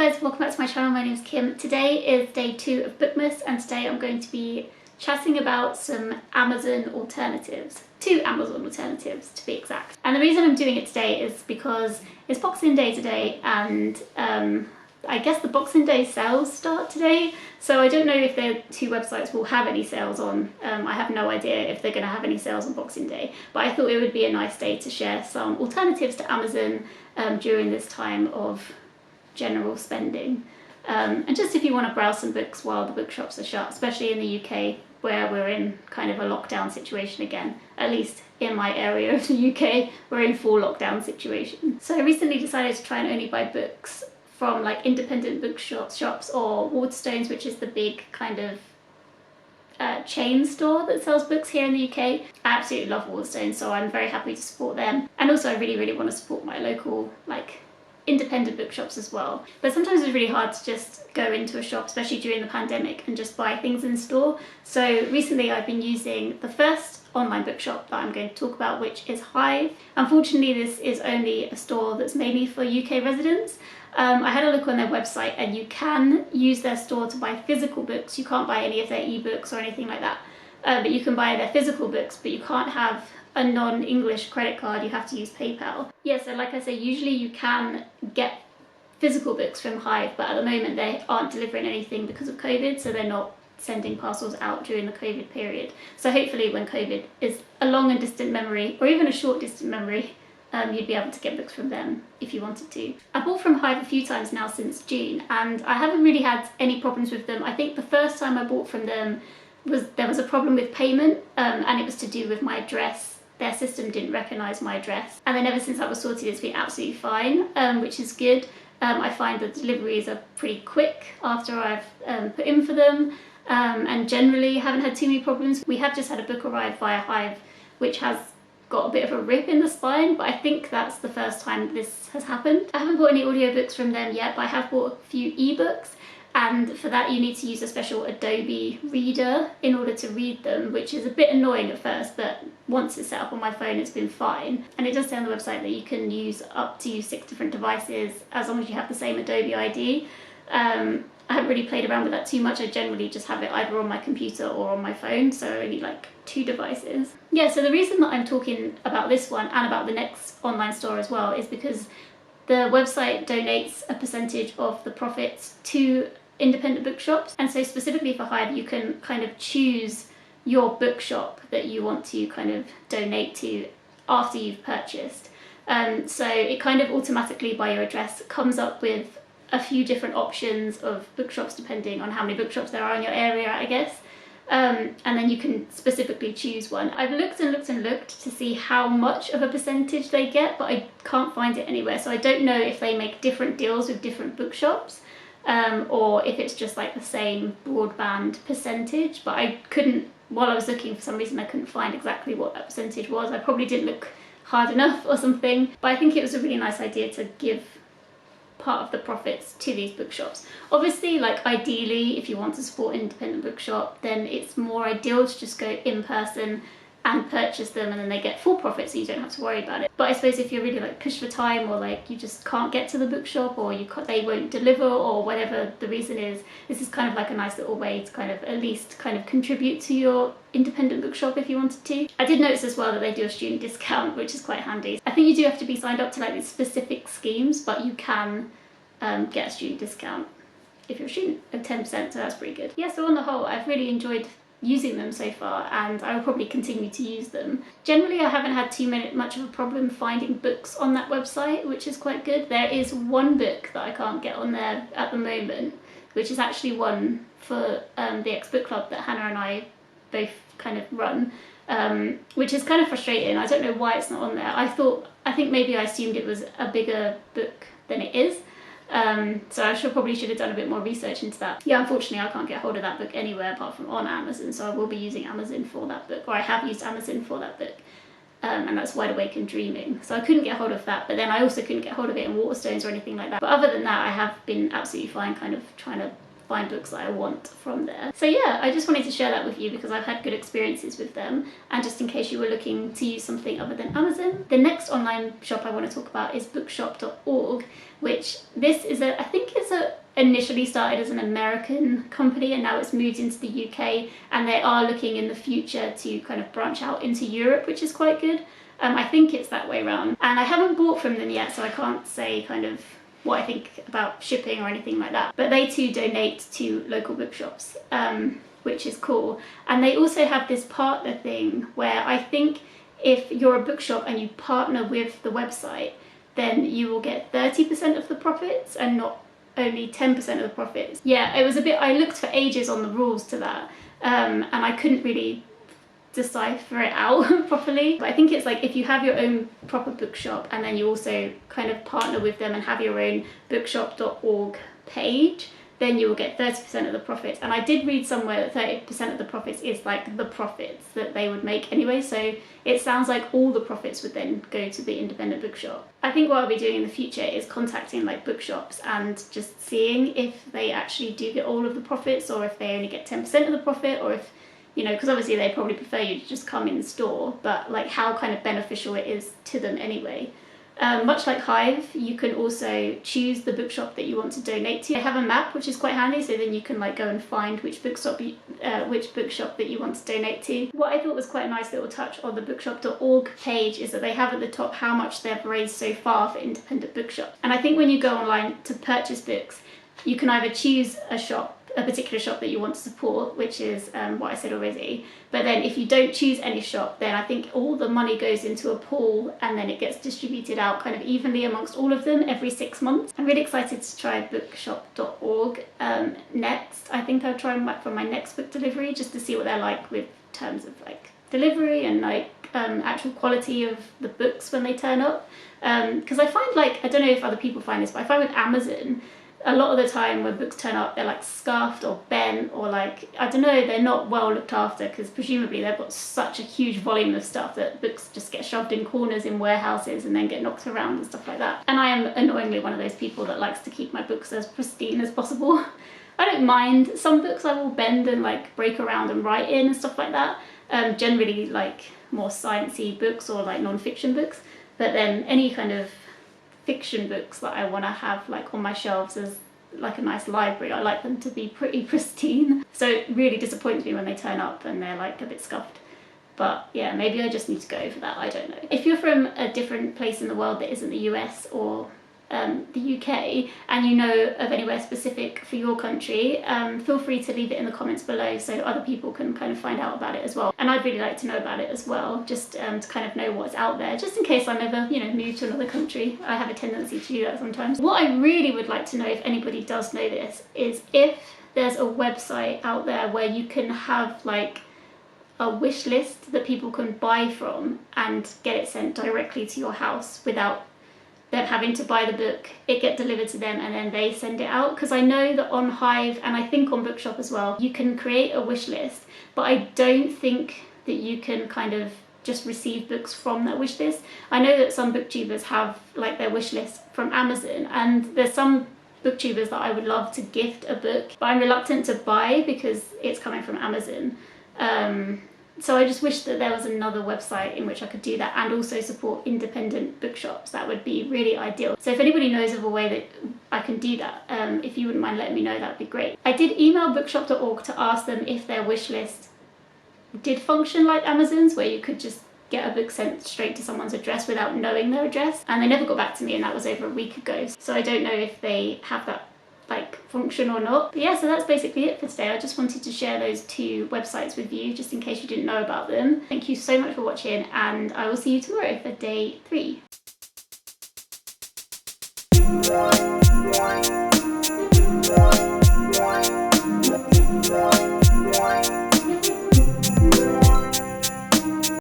guys, welcome back to my channel. My name is Kim. Today is day 2 of Bookmas, and today I'm going to be chatting about some Amazon alternatives. 2 Amazon alternatives to be exact. And the reason I'm doing it today is because it's Boxing Day today, and I guess the Boxing Day sales start today, so I don't know if the 2 websites will have any sales on. I have no idea if they're going to have any sales on Boxing Day, but I thought it would be a nice day to share some alternatives to Amazon during this time of general spending. And just if you want to browse some books while the bookshops are shut, especially in the UK where we're in kind of a lockdown situation again. At least in my area of the UK, we're in full lockdown situation. So I recently decided to try and only buy books from like independent bookshops or Waterstones, which is the big kind of chain store that sells books here in the UK. I absolutely love Waterstones, so I'm very happy to support them. And also I really want to support my local like independent bookshops as well. But sometimes it's really hard to just go into a shop, especially during the pandemic, and just buy things in store. So recently I've been using the first online bookshop that I'm going to talk about, which is Hive. Unfortunately, this is only a store that's mainly for UK residents. I had a look on their website, and you can use their store to buy physical books. You can't buy any of their ebooks or anything like that, but you can buy their physical books, but you can't have a non-English credit card. You have to use PayPal. Yeah, so like I say, usually you can get physical books from Hive, but at the moment they aren't delivering anything because of COVID, so they're not sending parcels out during the COVID period. So hopefully when COVID is a long and distant memory, or even a short distant memory, you'd be able to get books from them if you wanted to. I bought from Hive a few times now since June, and I haven't really had any problems with them. I think the first time I bought from them there was a problem with payment, and it was to do with my address. Their system didn't recognise my address, and then ever since that was sorted, it's been absolutely fine, which is good. I find that deliveries are pretty quick after I've put in for them, and generally haven't had too many problems. We have just had a book arrive via Hive, which has got a bit of a rip in the spine, but I think that's the first time this has happened. I haven't bought any audiobooks from them yet, but I have bought a few ebooks. And for that you need to use a special Adobe reader in order to read them, which is a bit annoying at first, but once it's set up on my phone it's been fine. And it does say on the website that you can use up to 6 different devices as long as you have the same Adobe ID. I haven't really played around with that too much. I generally just have it either on my computer or on my phone, so only like 2 devices. Yeah, so the reason that I'm talking about this one and about the next online store as well is because the website donates a percentage of the profits to independent bookshops, and so specifically for Hive you can kind of choose your bookshop that you want to kind of donate to after you've purchased. So it kind of automatically by your address comes up with a few different options of bookshops depending on how many bookshops there are in your area, I guess. And then you can specifically choose one. I've looked and looked and looked to see how much of a percentage they get, but I can't find it anywhere. So I don't know if they make different deals with different bookshops, or if it's just like the same broadband percentage. But I couldn't, while I was looking, for some reason I couldn't find exactly what that percentage was. I probably didn't look hard enough or something, but I think it was a really nice idea to give part of the profits to these bookshops. Obviously, like ideally, if you want to support an independent bookshop, then it's more ideal to just go in person and purchase them, and then they get full profit, so you don't have to worry about it. But I suppose if you're really like pushed for time, or like you just can't get to the bookshop, or they won't deliver, or whatever the reason is, this is kind of like a nice little way to kind of at least kind of contribute to your independent bookshop if you wanted to. I did notice as well that they do a student discount, which is quite handy. I think you do have to be signed up to like these specific schemes, but you can get a student discount if you're a student of 10%, so that's pretty good. Yeah, so on the whole, I've really enjoyed using them so far, and I will probably continue to use them. Generally, I haven't had much of a problem finding books on that website, which is quite good. There is one book that I can't get on there at the moment, which is actually one for the ex-book club that Hannah and I both kind of run, which is kind of frustrating. I don't know why it's not on there. I think maybe I assumed it was a bigger book than it is. So I probably should have done a bit more research into that. Yeah, unfortunately I can't get hold of that book anywhere apart from on Amazon, so I will be using Amazon for that book, or I have used Amazon for that book, and that's Wide Awake and Dreaming. So I couldn't get hold of that, but then I also couldn't get hold of it in Waterstones or anything like that. But other than that, I have been absolutely fine kind of trying to find books that I want from there. So yeah, I just wanted to share that with you because I've had good experiences with them, and just in case you were looking to use something other than Amazon. The next online shop I want to talk about is bookshop.org, which this is I think it's a initially started as an American company and now it's moved into the UK, and they are looking in the future to kind of branch out into Europe, which is quite good. I think it's that way around, and I haven't bought from them yet, so I can't say kind of what I think about shipping or anything like that. But they too donate to local bookshops, which is cool. And they also have this partner thing where I think if you're a bookshop and you partner with the website, then you will get 30% of the profits and not only 10% of the profits. Yeah, it was a bit, I looked for ages on the rules to that, and I couldn't really decipher it out properly. But I think it's like if you have your own proper bookshop and then you also kind of partner with them and have your own bookshop.org page, then you will get 30% of the profits. And I did read somewhere that 30% of the profits is like the profits that they would make anyway, so it sounds like all the profits would then go to the independent bookshop. I think what I'll be doing in the future is contacting like bookshops and just seeing if they actually do get all of the profits, or if they only get 10% of the profit, or if, you know, because obviously they probably prefer you to just come in the store, but like how kind of beneficial it is to them anyway. Much like Hive, you can also choose the bookshop that you want to donate to. They have a map, which is quite handy, so then you can like go and find which bookshop that you want to donate to. What I thought was quite a nice little touch on the bookshop.org page is that they have at the top how much they've raised so far for independent bookshops. And I think when you go online to purchase books, you can either choose a particular shop that you want to support, which is what I said already. But then if you don't choose any shop, then I think all the money goes into a pool and then it gets distributed out kind of evenly amongst all of them every 6 months. I'm really excited to try bookshop.org next. I think I'll try them for my next book delivery just to see what they're like with terms of like delivery and like actual quality of the books when they turn up. Because I find like, I don't know if other people find this, but I find with Amazon, a lot of the time when books turn up, they're like scuffed or bent, or like, I don't know, they're not well looked after, because presumably they've got such a huge volume of stuff that books just get shoved in corners in warehouses and then get knocked around and stuff like that. And I am annoyingly one of those people that likes to keep my books as pristine as possible. I don't mind. Some books I will bend and like break around and write in and stuff like that. Generally like more sciencey books or like non-fiction books, but then any kind of fiction books that I want to have like on my shelves as like a nice library, I like them to be pretty pristine. So it really disappoints me when they turn up and they're like a bit scuffed. But yeah, maybe I just need to go for that, I don't know. If you're from a different place in the world that isn't the US or the UK, and you know of anywhere specific for your country, feel free to leave it in the comments below so other people can kind of find out about it as well. And I'd really like to know about it as well, just to kind of know what's out there, just in case I'm ever, you know, move to another country. I have a tendency to do that sometimes. What I really would like to know, if anybody does know this, is if there's a website out there where you can have like a wish list that people can buy from and get it sent directly to your house without them having to buy the book, it get delivered to them and then they send it out. Because I know that on Hive, and I think on Bookshop as well, you can create a wish list, but I don't think that you can kind of just receive books from that wish list. I know that some booktubers have like their wish list from Amazon, and there's some booktubers that I would love to gift a book, but I'm reluctant to buy because it's coming from Amazon. So I just wish that there was another website in which I could do that and also support independent bookshops. That would be really ideal. So if anybody knows of a way that I can do that, if you wouldn't mind letting me know, that'd be great. I did email bookshop.org to ask them if their wish list did function like Amazon's, where you could just get a book sent straight to someone's address without knowing their address, and they never got back to me, and that was over a week ago. So I don't know if they have that like function or not. But yeah, so that's basically it for today. I just wanted to share those two websites with you just in case you didn't know about them. Thank you so much for watching, and I will see you tomorrow for day 3.